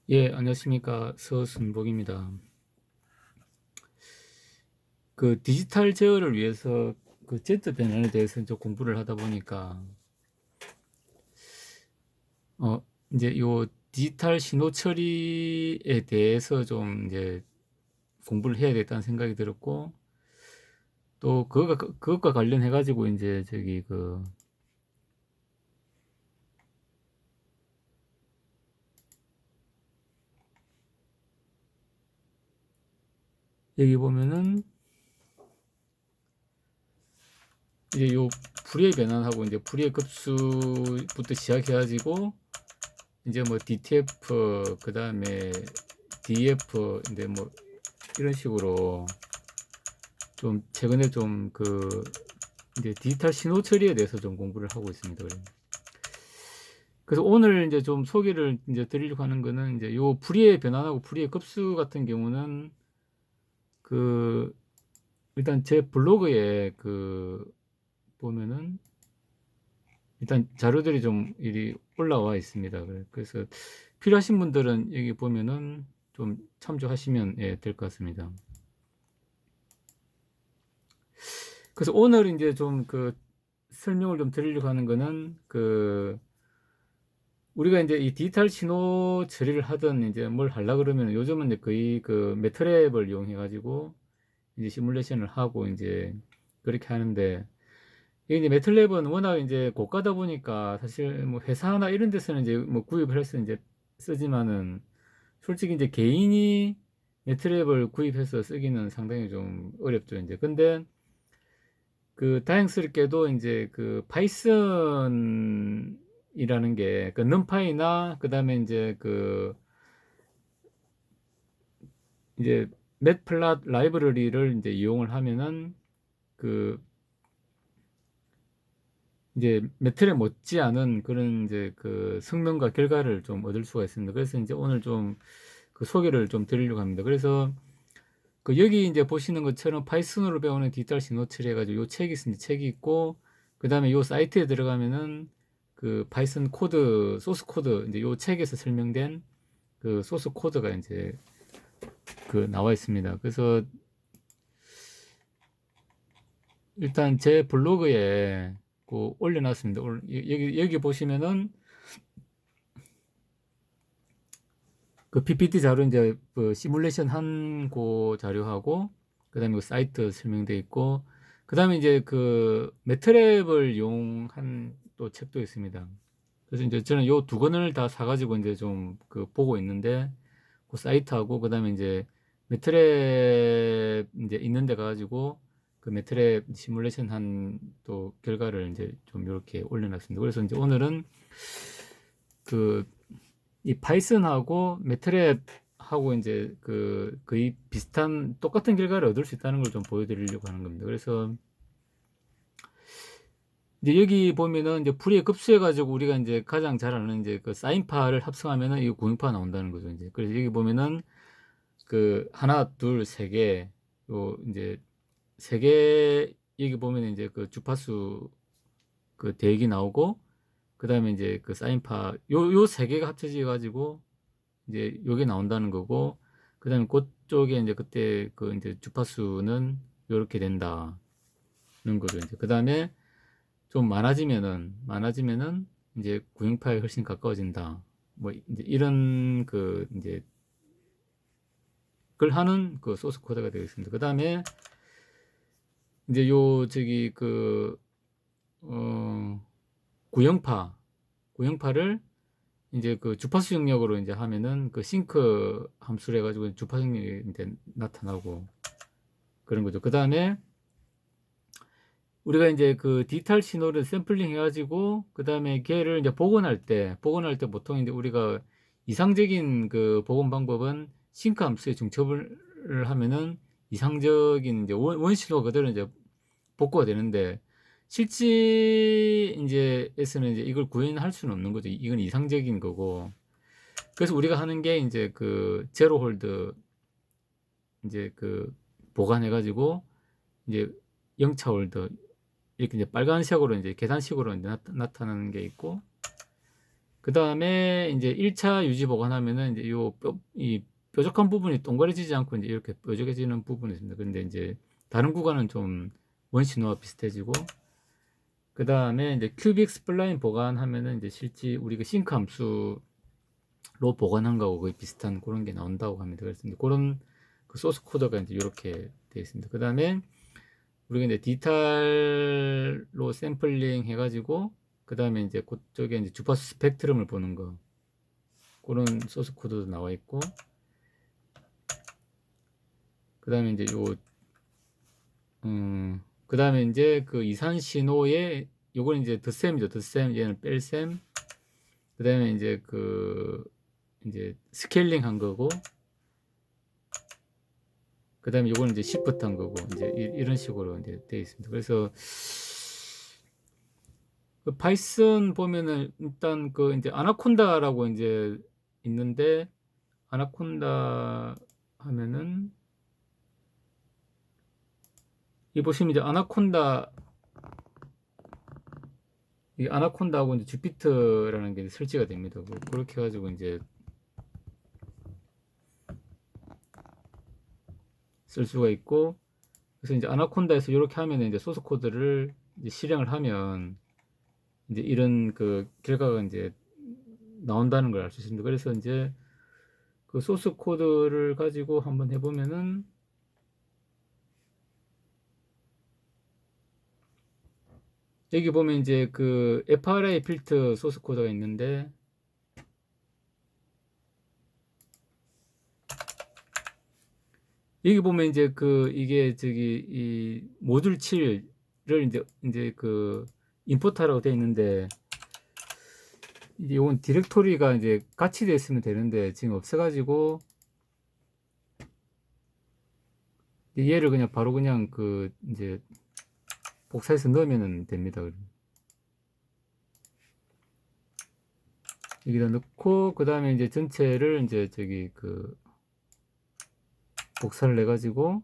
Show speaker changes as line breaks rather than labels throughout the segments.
예, 안녕하십니까. 서순복입니다. 그 디지털 제어를 위해서 그 Z 변환에 대해서 좀 공부를 하다 보니까, 어, 이제 요 디지털 신호 처리에 대해서 좀 이제 공부를 해야 겠다는 생각이 들었고, 또 그것과 관련해가지고 이제 저기 여기 보면은 이제 요 불의 변환하고 이제 불의 급수부터 시작해가지고 이제 뭐 DTF 그 다음에 DF 이제 뭐 이런 식으로 좀 최근에 좀 이제 디지털 신호 처리에 대해서 좀 공부를 하고 있습니다. 그래서 오늘 이제 좀 소개를 이제 드리려고 하는 거는 이제 요 불의의 변환하고 불의의 급수 같은 경우는 그 일단 제 블로그에 보면은 일단 자료들이 좀 이리 올라와 있습니다. 그래서 필요하신 분들은 여기 보면은 좀 참조하시면 예, 될 것 같습니다. 그래서 오늘 이제 좀 설명을 좀 드리려고 하는 거는 우리가 이제 이 디지털 신호 처리를 하든 이제 뭘 하려 그러면 요즘은 이제 거의 매트랩을 이용해 가지고 이제 시뮬레이션을 하고 이제 그렇게 하는데, 이게 이제 매트랩은 워낙 이제 고가다 보니까 사실 뭐 회사나 이런 데서는 이제 뭐 구입을 해서 이제 쓰지만은, 솔직히 이제 개인이 매트랩을 구입해서 쓰기는 상당히 좀 어렵죠. 이제 근데 다행스럽게도 이제 파이썬이라는 게 numPy나 그다음에 이제 맷플롯 라이브러리를 이제 이용을 하면은 그 이제 매트랩 못지않은 그런 이제 성능과 결과를 좀 얻을 수가 있습니다. 그래서 이제 오늘 좀 소개를 좀 드리려고 합니다. 그래서 여기 이제 보시는 것처럼 파이썬으로 배우는 디지털 신호 처리 해가지고 요 책이 있습니다. 책이 있고, 그 다음에 요 사이트에 들어가면은 파이썬 코드, 소스 코드, 이제 요 책에서 설명된 소스 코드가 이제 나와 있습니다. 그래서 일단 제 블로그에 올려놨습니다. 여기 보시면은 PPT 자료 이제 시뮬레이션 한 자료하고, 그 다음에 사이트 설명돼 있고, 그 다음에 이제 매트랩을 이용한 또 책도 있습니다. 그래서 이제 저는 요 두 권을 다 사가지고 이제 좀 보고 있는데, 사이트하고 그 다음에 이제 매트랩 이제 있는 데 가가지고 매트랩 시뮬레이션 한 또 결과를 이제 좀 이렇게 올려놨습니다. 그래서 이제 오늘은 이 파이썬하고 매트랩하고 이제 거의 비슷한 똑같은 결과를 얻을 수 있다는 걸 좀 보여드리려고 하는 겁니다. 그래서 이제 여기 보면은 이제 풀이에 급수해가지고 우리가 이제 가장 잘 아는 이제 사인파를 합성하면은 이 구인파 나온다는 거죠. 이제 그래서 여기 보면은 하나, 둘, 세 개, 요 이제 세 개, 여기 보면 이제 주파수 대역이 나오고, 그 다음에 이제 사인파 요 세 개가 합쳐져 가지고 이제 요게 나온다는 거고, 그 다음에 그쪽에 이제 그때 이제 주파수는 요렇게 된다는 거죠. 이제 그 다음에 좀 많아지면은 이제 구형파에 훨씬 가까워진다. 뭐 이제 이런 이제 그걸 하는 소스 코드가 되겠습니다. 그 다음에 이제 요 저기 어 구형파를 이제 주파수 영역으로 이제 하면은 싱크 함수를 해가지고 주파수 영역이 이제 나타나고 그런 거죠. 그 다음에 우리가 이제 디지털 신호를 샘플링 해가지고 그 다음에 걔를 이제 복원할 때 보통 이제 우리가 이상적인 복원 방법은 싱크 함수에 중첩을 하면은 이상적인 이제 원신호 그대로 이제 복구가 되는데, 실제 이제에서는 이제 이걸 구현할 수는 없는 거죠. 이건 이상적인 거고. 그래서 우리가 하는 게 이제 제로 홀드 이제 보관해가지고 이제 영차 홀드, 이렇게 이제 빨간색으로 이제 계산식으로 이제 나타나는 게 있고, 그 다음에 이제 1차 유지 보관하면은 이제 이 뾰족한 부분이 동그래지지 않고 이제 이렇게 뾰족해지는 부분이 있습니다. 근데 이제 다른 구간은 좀 원신호와 비슷해지고, 그 다음에 이제 큐빅 스플라인 보관하면은 이제 실제 우리가 싱크 함수로 보관한 거하고 거의 비슷한 그런 게 나온다고 합니다. 그래서 이제 그런 그 소스 코드가 이제 이렇게 되어 있습니다. 그 다음에 우리가 이제 디지털로 샘플링 해가지고, 그 다음에 이제 그쪽에 이제 주파수 스펙트럼을 보는 거, 그런 소스 코드도 나와 있고, 그 다음에 이제 그 다음에 이제 그 이산 신호에 요거는 이제 덧셈이죠. 덧셈, 얘는 뺄셈. 그 다음에 이제 이제 스케일링 한 거고, 그 다음에 요거는 이제 시프트 한 거고, 이제 이런 식으로 이제 되어 있습니다. 그래서 그 파이썬 보면은 일단 그 이제 아나콘다라고 이제 있는데, 아나콘다 하면은 이 보시면 이제 이 아나콘다하고 이제 주피터라는 게 설치가 됩니다. 그렇게 해가지고 이제 쓸 수가 있고, 그래서 이제 아나콘다에서 이렇게 하면 이제 소스 코드를 이제 실행을 하면 이제 이런 그 결과가 이제 나온다는 걸 알 수 있습니다. 그래서 이제 그 소스 코드를 가지고 한번 해보면은 여기 보면 이제 그 FRA 필터 소스 코드가 있는데, 여기 보면 이제 이게 이 모듈 7을 이제 그 임포트하라고 되어 있는데, 이제 이건 디렉토리가 이제 같이 되어 있으면 되는데 지금 없어가지고 얘를 그냥 바로 그냥 이제 복사해서 넣으면 됩니다. 여기다 넣고, 그 다음에 이제 전체를 이제 복사를 해가지고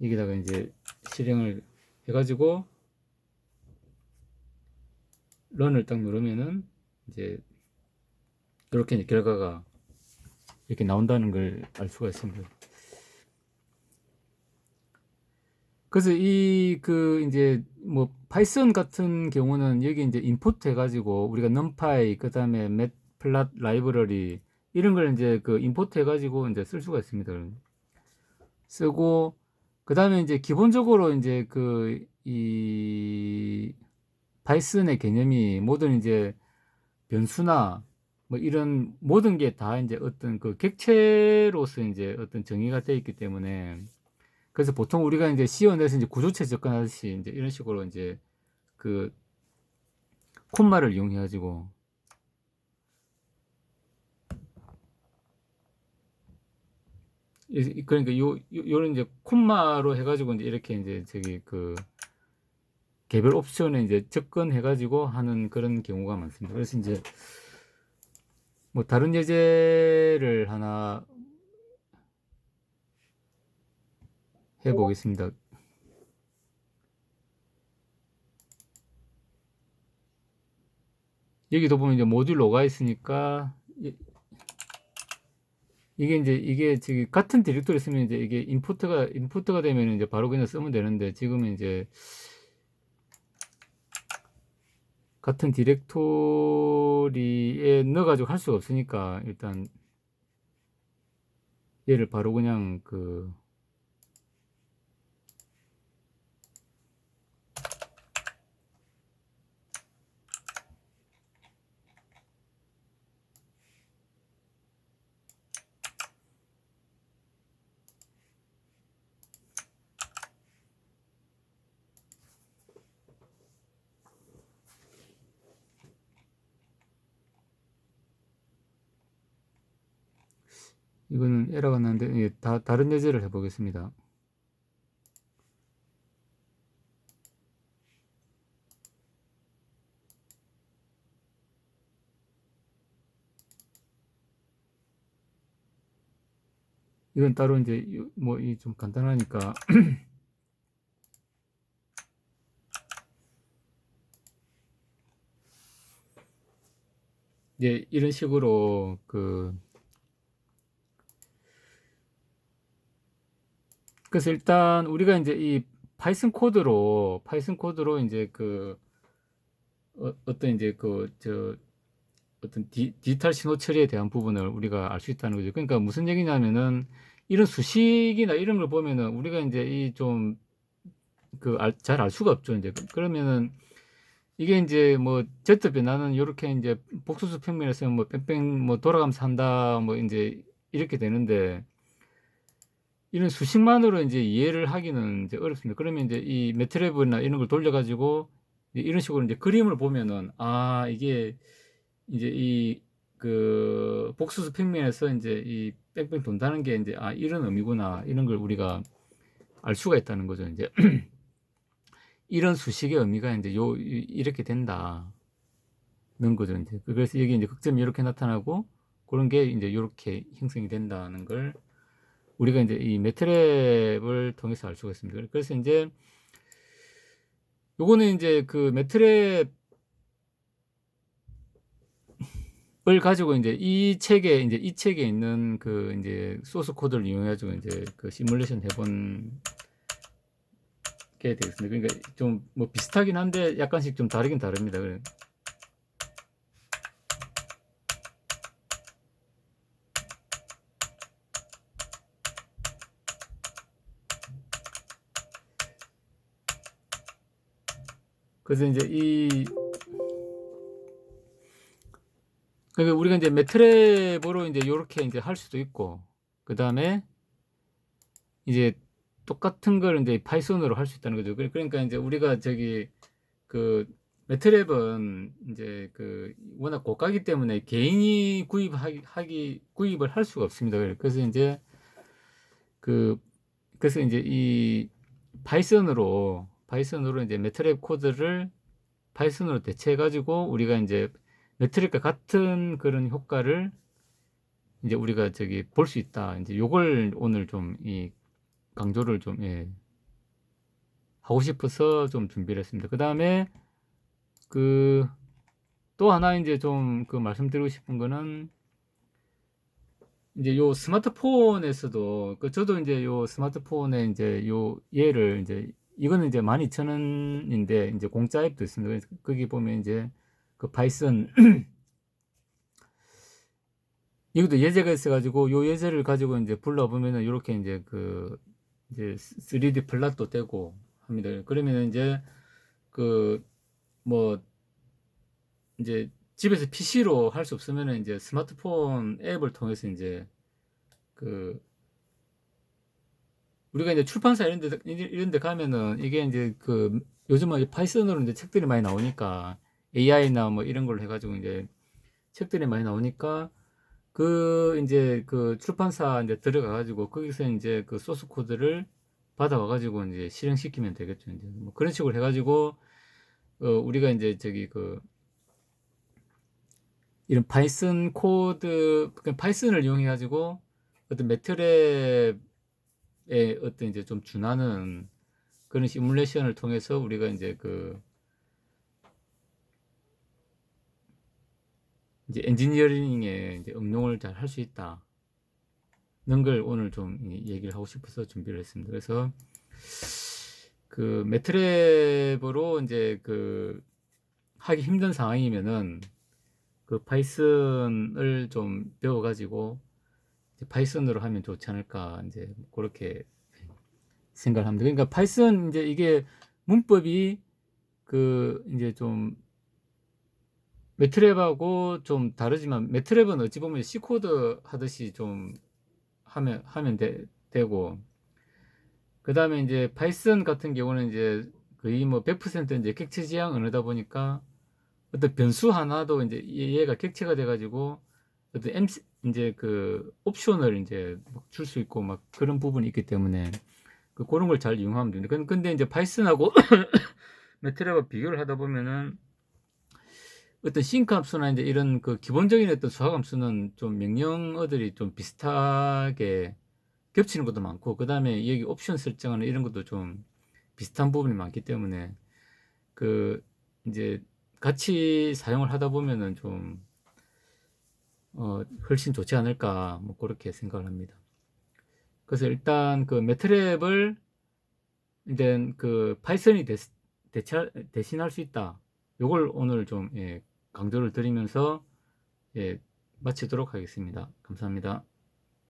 여기다가 이제 실행을 해가지고 런을 딱 누르면은 이제 이렇게 이제 결과가 이렇게 나온다는 걸 알 수가 있습니다. 그래서 이제 뭐 파이썬 같은 경우는 여기 이제 임포트 해가지고 우리가 numPy, 그 다음에 matplotlib 라이브러리 이런 걸 이제 임포트 해가지고 이제 쓸 수가 있습니다. 쓰고, 그 다음에 이제 기본적으로 이제 이 파이썬의 개념이 모든 이제 변수나 뭐 이런 모든 게 다 이제 어떤 객체로서 이제 어떤 정의가 되어 있기 때문에, 그래서 보통 우리가 이제 C원에서 이제 구조체 접근하듯이 이제 이런 식으로 이제 그 콤마를 이용해 가지고 그러니까 요런 이제 콤마로 해 가지고 이제 이렇게 이제 개별 옵션에 이제 접근해 가지고 하는 그런 경우가 많습니다. 그래서 이제 뭐 다른 예제를 하나 해 보겠습니다. 여기도 보면 이제 모듈 로가 있으니까 이게 지금 같은 디렉토리 쓰면 이제 이게 인포트가 되면 이제 바로 그냥 쓰면 되는데, 지금은 이제 같은 디렉토리에 넣어가지고 할 수가 없으니까 일단 얘를 바로 그냥 이거는 에러가 났는데 다른 예제를 해보겠습니다. 이건 따로 이제 뭐 이 좀 간단하니까 이제 이런 식으로 그래서 일단 우리가 이제 이 파이썬 코드로 이제 어떤 이제 어떤 디지털 신호 처리에 대한 부분을 우리가 알 수 있다는 거죠. 그러니까 무슨 얘기냐면은 이런 수식이나 이런 걸 보면은 우리가 이제 이 좀 잘 알 수가 없죠. 이제 그러면은 이게 이제 뭐 Z 변화는 요렇게 이제 복소수 평면에서 뭐 뺑뺑 뭐 돌아가면서 한다 뭐 이제 이렇게 되는데 이런 수식만으로 이제 이해를 하기는 이제 어렵습니다. 그러면 이제 이 매트랩이나 이런 걸 돌려가지고 이런 식으로 이제 그림을 보면은 아 이게 이제 복수수 평면에서 이제 이 뺑뺑 돈다는 게 이제 아 이런 의미구나 이런 걸 우리가 알 수가 있다는 거죠. 이제 이런 수식의 의미가 이제 이렇게 된다는 거죠. 이제 그래서 여기 이제 극점이 이렇게 나타나고 그런 게 이제 이렇게 형성이 된다는 걸 우리가 이제 이 매트랩을 통해서 알 수가 있습니다. 그래서 이제 요거는 이제 그 매트랩을 가지고 이제 이 책에 있는 이제 소스 코드를 이용해가지고 이제 시뮬레이션 해본 게 되겠습니다. 그러니까 좀 뭐 비슷하긴 한데 약간씩 좀 다르긴 다릅니다. 그래서 이제 그러니까 우리가 이제 매트랩으로 이제 요렇게 이제 할 수도 있고, 그 다음에 이제 똑같은 걸 이제 파이썬으로 할 수 있다는 거죠. 그러니까 이제 우리가 그 매트랩은 이제 워낙 고가기 때문에 개인이 구입을 할 수가 없습니다. 그래서 이제 그 그래서 이제 이 파이썬으로 이제 매트랩 코드를 파이썬으로 대체해 가지고 우리가 이제 매트릭과 같은 그런 효과를 이제 우리가 볼 수 있다. 이제 요걸 오늘 좀 이 강조를 좀 하고 싶어서 좀 준비를 했습니다. 그다음에 또 하나 이제 좀 말씀드리고 싶은 거는 이제 요 스마트폰에서도 저도 이제 요 스마트폰에 이제 요 얘를 이제 이거는 이제 12,000원인데 이제 공짜 앱도 있습니다. 그래서 거기 보면 이제 파이썬 이것도 예제가 있어가지고 요 예제를 가지고 이제 불러보면은 이렇게 이제 3D 플랫도 되고 합니다. 그러면 이제 뭐 이제 집에서 PC로 할 수 없으면은 이제 스마트폰 앱을 통해서 이제 그 우리가 이제 출판사 이런 데 가면은 이게 이제 요즘은 파이썬으로 이제 책들이 많이 나오니까 AI나 뭐 이런 걸로 해가지고 이제 책들이 많이 나오니까 이제 출판사 이제 들어가가지고 거기서 이제 소스 코드를 받아와가지고 이제 실행시키면 되겠죠. 이제 뭐 그런 식으로 해가지고 우리가 이제 이런 파이썬 코드, 파이썬을 이용해가지고 어떤 매트랩에 어떤 이제 좀 준하는 그런 시뮬레이션을 통해서 우리가 이제 엔지니어링에 이제 응용을 잘 할 수 있다. 는 걸 오늘 좀 얘기를 하고 싶어서 준비를 했습니다. 그래서 매트랩으로 이제 하기 힘든 상황이면은 파이썬을 좀 배워가지고 파이썬으로 하면 좋지 않을까 이제 그렇게 생각을 합니다. 그러니까 파이썬 이제 이게 문법이 이제 좀 매트랩하고 좀 다르지만 매트랩은 어찌 보면 C 코드 하듯이 좀 하면 되고 그 다음에 이제 파이썬 같은 경우는 이제 거의 뭐 100% 이제 객체 지향 언어다 보니까 어떤 변수 하나도 이제 얘가 객체가 돼가지고 어떤 이제 옵션을 이제 줄 수 있고 막 그런 부분이 있기 때문에 그런 걸 잘 이용하면 됩니다. 근데 이제 파이썬하고 매트랩과 비교를 하다 보면은 어떤 싱크 함수나 이제 이런 기본적인 어떤 수학 함수는 좀 명령어들이 좀 비슷하게 겹치는 것도 많고 그 다음에 여기 옵션 설정하는 이런 것도 좀 비슷한 부분이 많기 때문에 이제 같이 사용을 하다 보면은 좀 훨씬 좋지 않을까 뭐 그렇게 생각을 합니다. 그래서 일단 그 매트랩을 이제 그 파이썬이 대신할 수 있다. 요걸 오늘 좀 강조를 드리면서 마치도록 하겠습니다. 감사합니다.